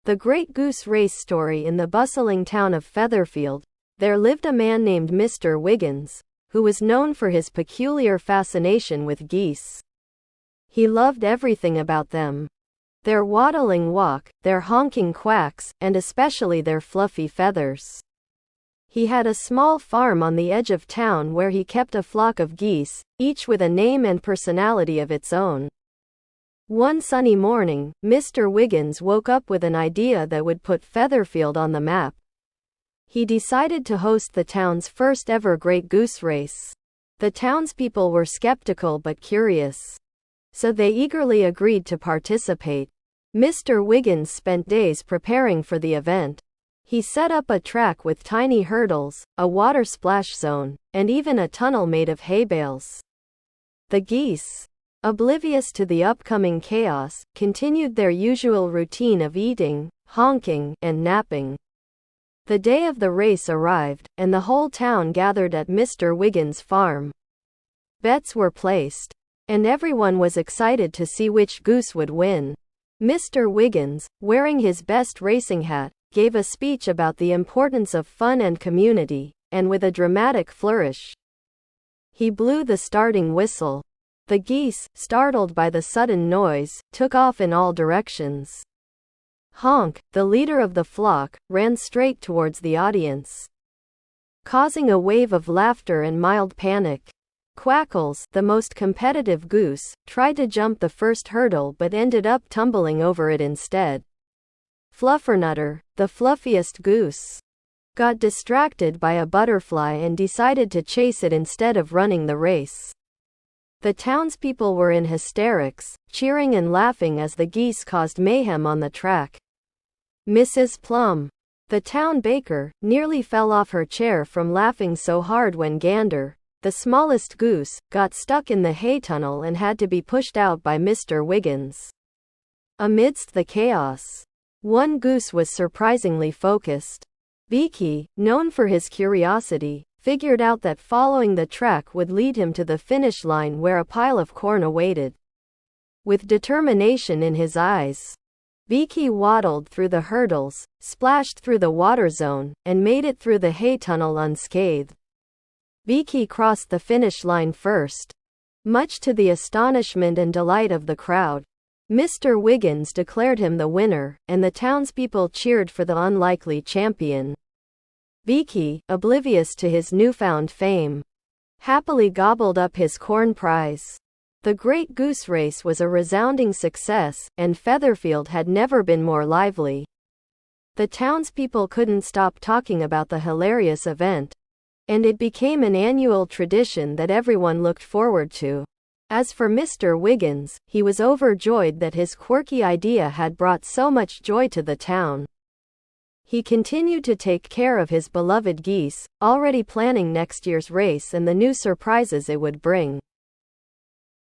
The Great Goose Race story. In the bustling town of Featherfield, there lived a man named Mr. Wiggins, who was known for his peculiar fascination with geese. He loved everything about them. Their waddling walk, their honking quacks, and especially their fluffy feathers. He had a small farm on the edge of town where he kept a flock of geese, each with a name and personality of its own. One sunny morning, Mr. Wiggins woke up with an idea that would put Featherfield on the map. He decided to host the town's first ever Great Goose Race. The townspeople were skeptical but curious, so they eagerly agreed to participate. Mr. Wiggins spent days preparing for the event. He set up a track with tiny hurdles, a water splash zone, and even a tunnel made of hay bales. The geese, oblivious to the upcoming chaos, continued their usual routine of eating, honking, and napping. The day of the race arrived, and the whole town gathered at Mr. Wiggins' farm. Bets were placed, and everyone was excited to see which goose would win. Mr. Wiggins, wearing his best racing hat, gave a speech about the importance of fun and community, and with a dramatic flourish, he blew the starting whistle. The geese, startled by the sudden noise, took off in all directions. Honk, the leader of the flock, ran straight towards the audience, causing a wave of laughter and mild panic. Quackles, the most competitive goose, tried to jump the first hurdle but ended up tumbling over it instead. Fluffernutter, the fluffiest goose, got distracted by a butterfly and decided to chase it instead of running the race. The townspeople were in hysterics, cheering and laughing as the geese caused mayhem on the track. Mrs. Plum, the town baker, nearly fell off her chair from laughing so hard when Gander, the smallest goose, got stuck in the hay tunnel and had to be pushed out by Mr. Wiggins. Amidst the chaos, one goose was surprisingly focused. Beaky, known for his curiosity, figured out that following the track would lead him to the finish line where a pile of corn awaited. With determination in his eyes, Beaky waddled through the hurdles, splashed through the water zone, and made it through the hay tunnel unscathed. Beaky crossed the finish line first. Much to the astonishment and delight of the crowd, Mr. Wiggins declared him the winner, and the townspeople cheered for the unlikely champion. Beaky, oblivious to his newfound fame, happily gobbled up his corn prize. The Great Goose Race was a resounding success, and Featherfield had never been more lively. The townspeople couldn't stop talking about the hilarious event, and it became an annual tradition that everyone looked forward to. As for Mr. Wiggins, he was overjoyed that his quirky idea had brought so much joy to the town. He continued to take care of his beloved geese, already planning next year's race and the new surprises it would bring.